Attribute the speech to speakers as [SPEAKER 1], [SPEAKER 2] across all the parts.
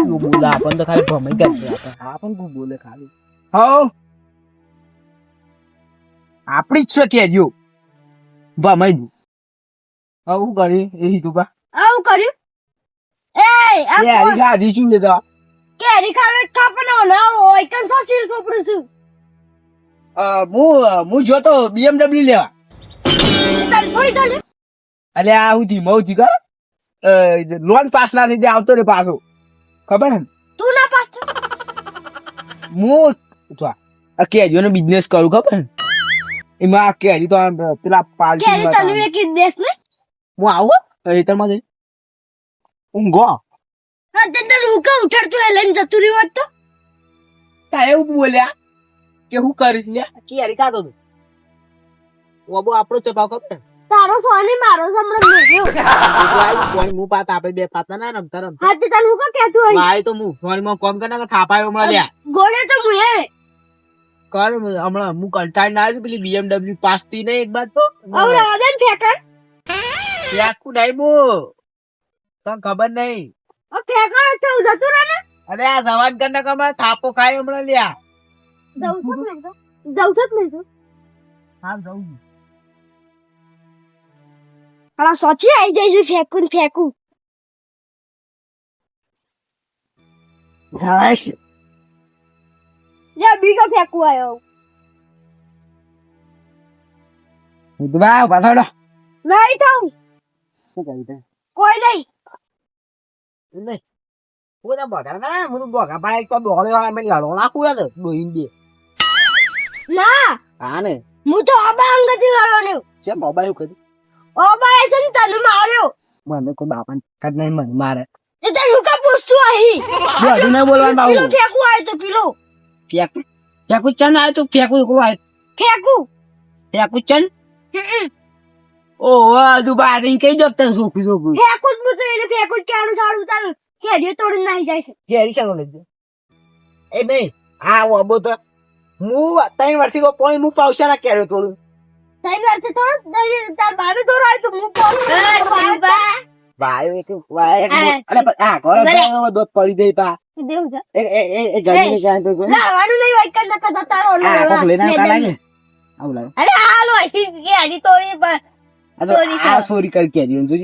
[SPEAKER 1] તું બોલા આપણને તો ખાલી ભમાઈ ગયા આપણ તું બોલે ખાલી
[SPEAKER 2] હો આપડી જ છે કેજો ભમાઈ ગયું હું કરી એ તું બા
[SPEAKER 3] આવું કર્યું એ આ
[SPEAKER 2] એ હરી ખાધી છું લેતા
[SPEAKER 3] કેરી ખાવે કાપનો ના હોય કેમ સોસીલ સોપડું છું
[SPEAKER 2] હું જોતો BMW લેવા
[SPEAKER 3] તને થોડી ચાલે
[SPEAKER 2] અલે આ હું ધીમો કર લોન પાસ ના થઈ જાય આવતો રે પાછો ખબર ને
[SPEAKER 3] તું ના પાસ
[SPEAKER 2] હું કેરીઓ નો બિઝનેસ કરું ખબર ને એમાં કેરી તો આમ પેલા
[SPEAKER 3] કેરી તને
[SPEAKER 2] પાર્ટી
[SPEAKER 3] એક દેશ ને
[SPEAKER 2] હું આવું રેતરમાં જઈ ઊંઘો
[SPEAKER 3] હા તે તને હું કા ઉઠાડતું એ લઈને જતું રહ્યું હોત તો
[SPEAKER 2] તા એવું બોલ્યા કે હું કરીશ લે કેરી કાઢો તો ઓબો આપણો ચપાવ ખબર
[SPEAKER 3] તારો સોની મારો હમણાં મેળ્યો
[SPEAKER 1] કોઈ હું પાત આપે બે પાતા ના રમતા રમતા
[SPEAKER 3] હા તે તને હું કા કહેતું હોય
[SPEAKER 1] ભાઈ તો હું ફોનમાં કોમ કરે કે થાપાયો મળ્યા
[SPEAKER 3] ગોળે તો મુએ
[SPEAKER 1] કર હમણાં હું કંટાળ ના આવ્યું પેલી BMW પાસ થી નહીં એક બાદ તો
[SPEAKER 3] હવે આદન ફેકણ
[SPEAKER 1] આખું નહીં મુ તને ખબર નહીં
[SPEAKER 3] ઓ ફેકણ તો જતું રહે ને
[SPEAKER 1] અરે આ રવાજ કરીને કમા થાપો ખાય હમણાં લ્યા
[SPEAKER 3] જવું જ નહીં તો
[SPEAKER 1] હા જવું
[SPEAKER 3] હલા સોચી આવી જાય છે ફેકું ને ફેકું
[SPEAKER 2] હશ
[SPEAKER 3] યા બીજો ફેકું આવ્યો
[SPEAKER 2] બા પાછળ
[SPEAKER 3] નહીં થાઉં
[SPEAKER 2] શું કરી તે
[SPEAKER 3] કોઈ નહીં
[SPEAKER 1] નહીં હું તો બગા ના હું તો બગા પાડે તો બોલે મેં લડો નાખું યાર બોઈન બે
[SPEAKER 3] ના
[SPEAKER 1] હા ને
[SPEAKER 3] હું તો અબા અંગથી લડ્યો
[SPEAKER 1] છે મોબાઈલ કરી
[SPEAKER 3] અબા એસે ને તને માર્યો
[SPEAKER 2] મને કોઈ બાપા કદ નહીં મને મારે
[SPEAKER 3] એ તને હું કા પૂછતું આહી
[SPEAKER 2] જો હજુ નહીં બોલવાનું બાબુ
[SPEAKER 3] પેલો ફેકું આવ્યો તો પેલો
[SPEAKER 2] ફેંકું ફેંકું ચંદ આવ્યો તું ફેંકું કોઈ આવ્યો
[SPEAKER 3] ફેકું
[SPEAKER 2] ફેંકું ચંદ ઓ હજુ બહાર કઈ દો તને સોખી સોખું
[SPEAKER 3] ફેકું જ મું તો એને ફેકું જ ક્યાંનું સારું તારું કેરીઓ તોડીને નાહી જાય છે
[SPEAKER 1] ઘેરી શાનો લઈ એ નહીં હા ઓબો તો હું 3 વર્ષથી કો પોઈ હું પાવશા ના કેરો થોડું
[SPEAKER 3] તઈ વર્ષે તો તાર બાને દોરાય તો હું કોણ
[SPEAKER 1] ભાઈ એક અરે આ કોણ દોત પડી દે પા
[SPEAKER 3] દેવ જા
[SPEAKER 1] એ ગમી ને જાય તો
[SPEAKER 3] લાવાનું નહીં હોય કદ કદ તારો
[SPEAKER 2] આ કોક લઈને આવતા લાગે આવ લાગે
[SPEAKER 3] અરે હાલો કે આજી તોડી પર
[SPEAKER 2] આ તો આ સોરી કરી કે દીધું તું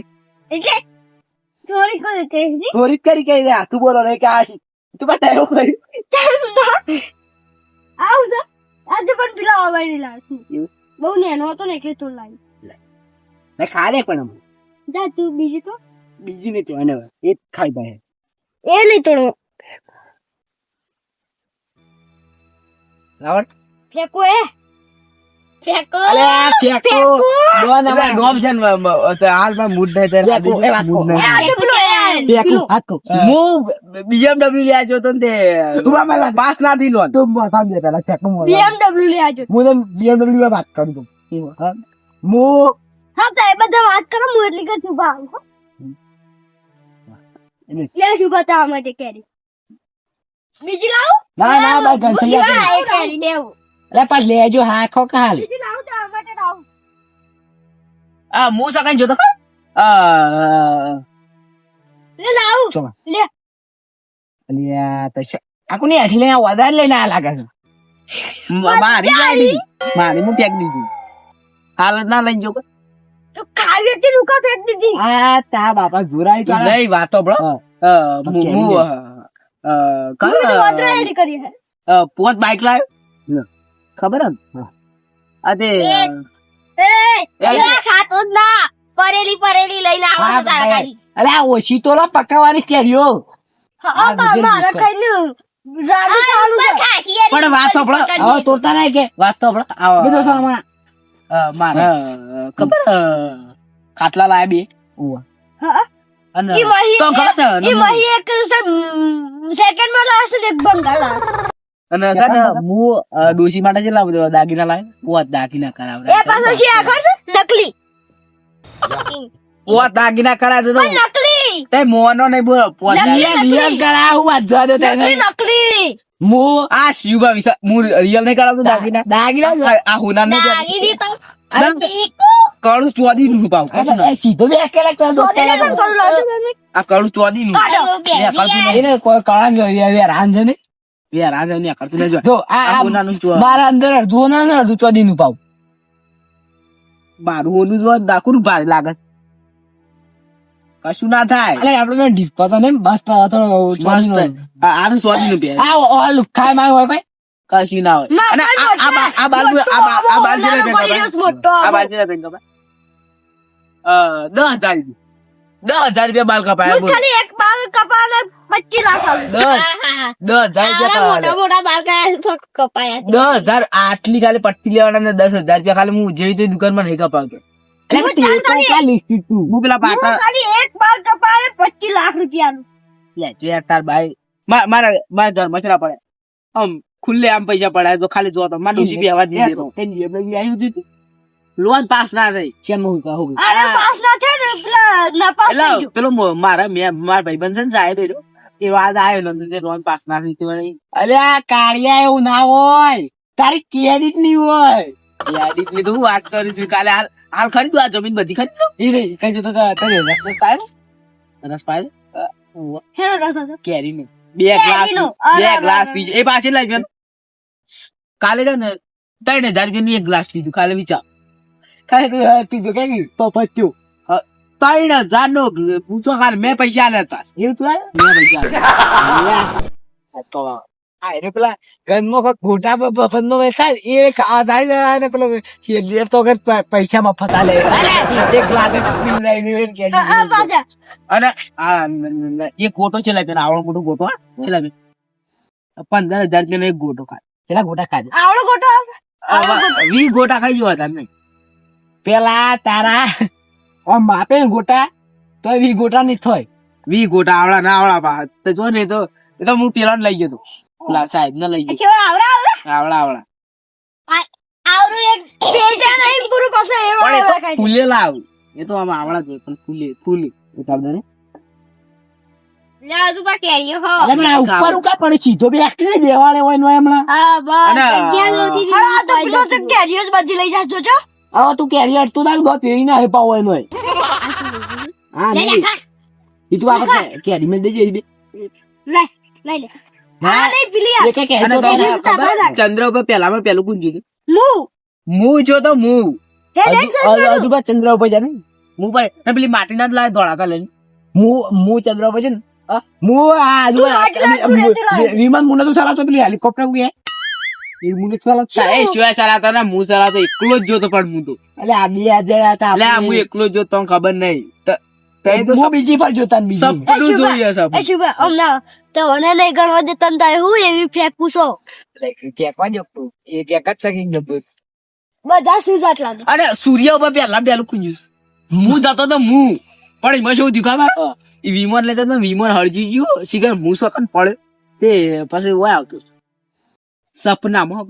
[SPEAKER 3] એટલે ચોરી કરે કે
[SPEAKER 2] સોરી કરી કે આ તું બોલો રે કે આ તું બતાયો કરી
[SPEAKER 3] આવ જા આજે પણ પેલા આવવાની લાગતું બહુ નેનો હતો ને એટલે તું લાવી
[SPEAKER 2] ને ખાલે પણ
[SPEAKER 3] જા તું બીજી તો
[SPEAKER 2] બીજી ને તો એને એક ખાઈ ભાઈ
[SPEAKER 3] એ નહીં તોડો
[SPEAKER 2] લાવણ
[SPEAKER 3] ફેંકો એ ફેંકો
[SPEAKER 2] અલે ફેંકો ડોન અમાર ડોમ છે ને હાલ માં મૂડ નહીં થાય
[SPEAKER 3] એ આજે પેલો
[SPEAKER 2] ફેંકો હાકો હું BMW લે આજો તો તે પાસ ના થી લોન તું માથા દે પેલા ફેંકો
[SPEAKER 3] BMW લે આજો
[SPEAKER 2] હું BMW માં વાત કરું તું હું
[SPEAKER 3] હા તો એ બધા વાત કરો હું એટલી કર છું બા લે શું બતાવવા માટે કેરી બીજી લાવ
[SPEAKER 2] ના ના ભાઈ ઘંટિયા
[SPEAKER 3] કેરી લેવું
[SPEAKER 2] અલે પાસ લેજો હા ખો કાલ
[SPEAKER 3] બીજી લાવ તો આ માટે લાવ
[SPEAKER 2] આ હું સકાઈ જોતો
[SPEAKER 3] લે લાવ
[SPEAKER 2] ચો
[SPEAKER 3] લે
[SPEAKER 2] અલિયા તો આકુ ની આઠી લઈને વધારે લઈને આ લાગે છે મારી ગાડી મારી હું ફેંક દીધી હાલ ના લઈને જો
[SPEAKER 3] તો ખાલી હતી રૂકા ફેંક દીધી
[SPEAKER 2] આ તા બાપા જોરાઈ તો નહીં વાતો બળો
[SPEAKER 3] એડી કરી હે
[SPEAKER 2] પોત બાઈક લાવ્યો ખબર હે અદે
[SPEAKER 3] એ ખાતો જ ના પરેલી લઈને આવો તો તારા ગાડી
[SPEAKER 2] અલે આ ઓછી તો લો પકાવવાની કેરીઓ
[SPEAKER 3] હા મારા કઈને જાડુ ચાલુ છે
[SPEAKER 2] પણ વાતો બળો હવે તોડતા નહીં કે વાતો બળો આવો બીજો સામા મારે ખબર ખાટલા લાયા બે
[SPEAKER 3] હા
[SPEAKER 2] અને
[SPEAKER 3] ઈ વહી
[SPEAKER 2] તો ખબર છે
[SPEAKER 3] ઈ વહી એક સેકન્ડ માં લાવશે ને એક બંગાળ
[SPEAKER 1] અને કને હું ડોસી માટે કેટલા બધો દાગીના લાવે પોત દાગીના કરાવડે
[SPEAKER 3] એ પાછો છે આખર છે નકલી
[SPEAKER 1] પોત દાગીના કરાવે તો
[SPEAKER 3] પણ નકલી
[SPEAKER 1] તે મોનો નહીં બોલો પોત
[SPEAKER 2] રિયલ કરાવું વાત જો દે તને
[SPEAKER 3] નકલી
[SPEAKER 1] હું આ શિવભા વિશે હું રિયલ નહીં કરાવતો દાગીના
[SPEAKER 2] દાગીના
[SPEAKER 1] આ હુના નહીં
[SPEAKER 3] દાગીની તો
[SPEAKER 1] અરે,
[SPEAKER 3] ઈકુ
[SPEAKER 2] કળું ચોદી નું પાવ કશું ના.
[SPEAKER 1] સીધો બે કેલા તો
[SPEAKER 3] સોદે ને કરું લાવજો તમે.
[SPEAKER 2] આ કળું ચોદી નું
[SPEAKER 1] એને કોઈ કળા જો રાન છે ને
[SPEAKER 2] યાર આ ને કરતું લેજો
[SPEAKER 1] જો
[SPEAKER 2] આ
[SPEAKER 1] આ
[SPEAKER 2] બોનાનું ચો
[SPEAKER 1] મારા અંદર અડધું ના ને અડધું ચોદી નું પાવ
[SPEAKER 2] બારું ઓનું જો દાખુર ભારે લાગે કશું ના થાય
[SPEAKER 1] અલે આપણે મેં ડિસ્પોઝ ને મસ્ત થોડો ચોદી નો
[SPEAKER 2] આ તો સ્વાદી નું બે
[SPEAKER 1] આ ઓલ ખાય માં હોય કોઈ
[SPEAKER 2] કશું ના હોય અને આ બાજુ આ બાજુ ને
[SPEAKER 3] મોટો
[SPEAKER 2] આ બાજુ ને બેન કપાય 10,000 રૂપિયા બાલ કપાય બોલ
[SPEAKER 3] ખાલી એક બાલ કપાને 25 લાખ આલું.
[SPEAKER 2] 10,000
[SPEAKER 3] મોટા મોટા બાલ કપાયા
[SPEAKER 2] 10,000 આટલી ખાલી પટ્ટી લેવાના ને 10,000 રૂપિયા ખાલી હું જેવી તે દુકાનમાં નહીં કપાવતો હું પેલા પાટા
[SPEAKER 3] ખાલી એક બાલ કપાને 25 લાખ રૂપિયાનું.
[SPEAKER 2] લે જો યાર તાર ભાઈ મારા ઘર મચરા પડે આમ ખુલ્લે આમ પૈસા પડાય તો ખાલી જો તો માર ડોસી બી અવાજ નહીં દેતો લોન પાસ ના થઈ કેમ હું કહું
[SPEAKER 3] અરે પાસ ના છે ને પેલા ના પાસ થઈ ગયું.
[SPEAKER 2] પેલો મારા ભાઈબંધ છે ને સાહેબ એ વાત આવ્યો ને લોન પાસ ના થઈ વળી
[SPEAKER 1] અલે આ કાળિયા એવું ના હોય તારી ક્રેડિટ ની હોય
[SPEAKER 2] યાદી ની તો હું વાત કરું છું કાલે હાલ ખરીદું આ જમીન બધી ખરીદો
[SPEAKER 1] ઈ રે કઈ જતો તને રસ પાયો
[SPEAKER 2] રસ પાય
[SPEAKER 3] હેનો રસ હતો.
[SPEAKER 2] કેરી નું બે
[SPEAKER 3] કેરીનો.
[SPEAKER 2] ગ્લાસ પીજો એ પાછી લાગ્યો ને કાલે છે ને 3,000 રૂપિયાનું એક ગ્લાસ પીધું કાલે વિચાર
[SPEAKER 1] ખાલી તું પીધું કઈ પપચ્યું
[SPEAKER 2] 3,000 નો પૂછો ખાલી મેં પૈસા લેતા
[SPEAKER 1] એવું તું
[SPEAKER 2] મેં પૈસા
[SPEAKER 1] આ એને પેલા ગનમાં કોઈક ખોટા મફત નો વેચાય એ ખાવા જાય ને પેલો શેરડીએ તો વગર પૈસા મફત આલે એક લાખ
[SPEAKER 3] આ પાછા
[SPEAKER 2] અને આ એક ગોટો છે લાગે આવડો મોટો ગોટો છે લાગે 15,000 રૂપિયાનો એક ગોટો ખાય
[SPEAKER 1] પેલા ગોટા ખાધે
[SPEAKER 3] આવડો ખોટો આવશે.
[SPEAKER 2] 20 ગોટા ખાઈ જવા તમે
[SPEAKER 1] પેલા તારા આમ માપે ને ગોટા તો 20 ગોટા ની થાય
[SPEAKER 2] 20 ગોટા આવડા ના આવડા પા તો જો ને તો એ તો હું પેલા લઈ ગયો તો પેલા સાહેબ ને લઈ ગયો
[SPEAKER 3] કેવો આવડા
[SPEAKER 2] આવડા
[SPEAKER 3] આવડું એક પેટા નહીં પૂરું પાસે એવા
[SPEAKER 2] પણ એ
[SPEAKER 3] એવા
[SPEAKER 2] તો
[SPEAKER 3] ખાય.
[SPEAKER 2] ફૂલે લાવ એ તો આમ આવડા જોઈએ પણ ફૂલે એ તાપ દે
[SPEAKER 3] જા તું પા કેરીઓ હો.
[SPEAKER 1] અરે પણ આ ઉપર ઉકા પડે સીધો બે આખી દેવાળે હોય નો એમલા
[SPEAKER 3] હા બસ
[SPEAKER 2] અને
[SPEAKER 3] અગિયાર સુધી આ તો પેલો તો કેરીઓ જ બધી લઈ જાજો છો.
[SPEAKER 1] હવે તું કેરી અડતું ના દો તેરી ના હેપા હોય નો હા
[SPEAKER 3] લે લે
[SPEAKER 1] નહીં
[SPEAKER 3] ખા.
[SPEAKER 1] ઈ તું આપણે કેરી મેં દેજે ઈ બે
[SPEAKER 3] લે લઈ લે હા નહીં પેલી આ.
[SPEAKER 1] એ કે કેરી
[SPEAKER 2] અને
[SPEAKER 1] તો
[SPEAKER 2] પેલા
[SPEAKER 3] ખબર
[SPEAKER 2] ખબર ચંદ્ર ઉપર પેલામાં પેલું કોણ જીતું
[SPEAKER 3] મું
[SPEAKER 2] હું જો તો હું
[SPEAKER 3] હે લે
[SPEAKER 1] હજુ બા ચંદ્ર ઉપર જાય ને
[SPEAKER 2] હું ભાઈ ને પેલી માટીના જ લાય દોડાતા લઈને
[SPEAKER 1] હું ચંદ્ર ઉપર છે ને હું આ હજુ વિમાન મુને તો ચલાવતો પેલી હેલિકોપ્ટર કે એ મુને ચલાવતો
[SPEAKER 2] એ શિવાય ચલાવતા ના હું ચલાવતો એકલો જ જોતો પણ હું તો
[SPEAKER 1] એટલે આ બે જણા હતા
[SPEAKER 2] એટલે હું એકલો જ જોતો તો ખબર નહીં તે તો
[SPEAKER 1] હું બીજી પર જોતા ને બીજી
[SPEAKER 2] સપનું જોઈએ
[SPEAKER 3] એ
[SPEAKER 2] સપનું
[SPEAKER 3] શું હમણાં તો મને નહીં ગણવા દેતા ને તારે હું એવી ફેંકું છો
[SPEAKER 1] ફેંકવા જતું એ ફેંક જ શકી જતું
[SPEAKER 3] બધા સીઝ આટલા દે.
[SPEAKER 2] અરે સૂર્ય ઉપર પેલું કુંજ્યું હું જતો તો હું પણ એમાં શું થયું ખબર એ વિમાન લેતો તો વિમાન હળજી ગયું શીખર હું સપન પડે તે પછી ઓય આવતો સપનામાં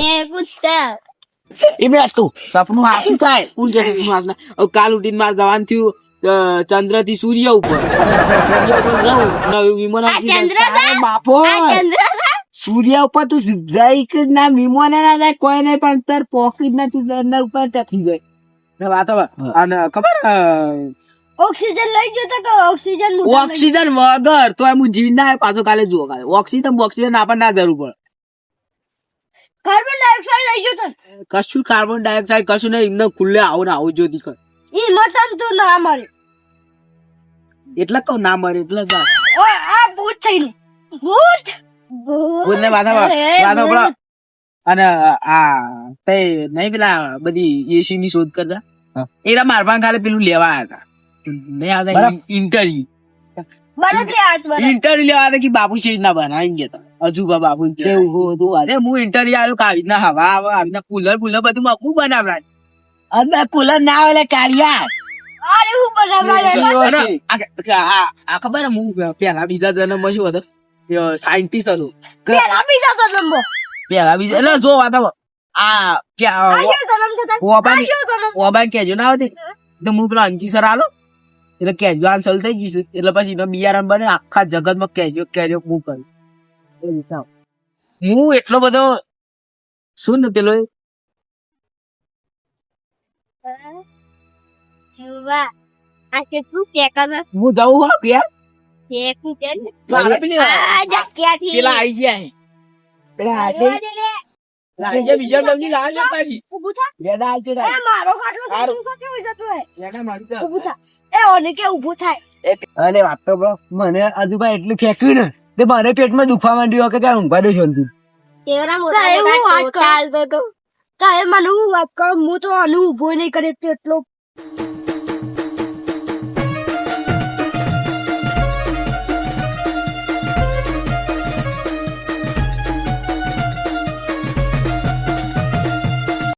[SPEAKER 3] એ કુત્તા
[SPEAKER 1] એ મેં તું
[SPEAKER 2] સપનું હાસું થાય કોણ કે સપનું હાસું થાય? હવે કાલ ઉઠીને મારે જવાનું થયું ચંદ્ર થી સૂર્ય ઉપર સૂર્ય ઉપર જાઉં નવું વિમાન
[SPEAKER 3] આ ચંદ્ર છે?
[SPEAKER 1] બાપો
[SPEAKER 3] આ ચંદ્ર છે?
[SPEAKER 1] સૂર્ય ઉપર તું જઈ કે ના વિમાન ના જાય કોઈ નહીં પણ તાર પોકેટ ના તું અંદર ઉપર ટપી જાય
[SPEAKER 2] વાત હવે અને ખબર
[SPEAKER 3] ઓક્સિજન લઈ ગયો તો કે ઓક્સિજન
[SPEAKER 2] ઓક્સિજન વગર તો એમ જીવી ના આવે પાછો કાલે જુઓ કાલે ઓક્સિજન આપણને ના જરૂર પડે
[SPEAKER 3] કાર્બન ડાયોક્સાઇડ લઈ ગયો તો
[SPEAKER 2] કશું કાર્બન ડાયોક્સાઇડ કશું નહીં એમને ખુલ્લે આવું ને આવું જો દીકર
[SPEAKER 3] ઈ મતન તું ના મરે
[SPEAKER 2] એટલે કહું ના મરે એટલે જ વાત.
[SPEAKER 3] ઓય આ ભૂત થઈને ભૂત
[SPEAKER 2] ભૂતને વાથા પડો અને આ તે નહીં પેલા બધી એસી ની શોધ કરતા એરા મારવા ખાલી પેલું લેવા આવ્યા હતા નહીં આવતા ઇન્ટરવ્યુ
[SPEAKER 3] બરાબર હાથ બરાબર
[SPEAKER 2] ઇન્ટરવ્યુ લેવા હતા કે બાપુ શેજ ના બનાવી ગયા હજુબા બાપુ
[SPEAKER 1] એવું હતું
[SPEAKER 2] અરે હું ઇન્ટરવ્યુ આવ્યો કે આવી રીતના હવા આવે આવી રીતના કુલર બધું મકું બનાવડા
[SPEAKER 1] અંદર કુલર ના આવે કાઢ્યા
[SPEAKER 3] અરે હું બનાવવા
[SPEAKER 2] આ ખબર હું પેલા બીજા જન્મમાં શું હતો સાયન્ટિસ્ટ હતો
[SPEAKER 3] પેલા બીજા તો લંબો
[SPEAKER 2] પેલા બીજા એટલે જો વાત આ
[SPEAKER 3] આ શું કલમ છે તાર? આ શું કલમ?
[SPEAKER 2] ઓબાન કેજો ના આવતી તો હું પેલા અંજી સર આલો એટલે કેજો આન્સર થઈ ગઈ એટલે પછી એનો બિયારણ બને આખા જગત માં કેજો હું કર્યું એ વિચાર હું એટલો બધો શું ને પેલો
[SPEAKER 3] જીવા આ કેટલું પેકર
[SPEAKER 1] હું જાઉં હા યાર
[SPEAKER 3] ફેંકું કે ને.
[SPEAKER 1] મારે પેલી
[SPEAKER 3] આ જગ્યાથી.
[SPEAKER 1] પેલા આઈ ગયા અહીં. પેલા આજે લાગે બીજા ડબલી લાગે પાછી
[SPEAKER 3] ઊભું થા.
[SPEAKER 1] લેડા આજે
[SPEAKER 3] એ મારો ખાટલો
[SPEAKER 1] સારું.
[SPEAKER 3] શું કેવું જતું હોય?
[SPEAKER 1] લેડા મારી તો
[SPEAKER 3] ઊભું થા. એ ઓને કે ઊભું થાય.
[SPEAKER 1] અરે વાત તો બરો મને આજુભાઈ એટલું ફેંક્યું ને તે મારે પેટમાં દુખવા માંડ્યું કે ત્યાં ઊંઘવા દે શાંતિ
[SPEAKER 3] તેવડા મોટા મોટા ટોટાલ તો તો. તો એ મને હું વાત કરું હું તો આનું ઊભો નહીં કરે એટલો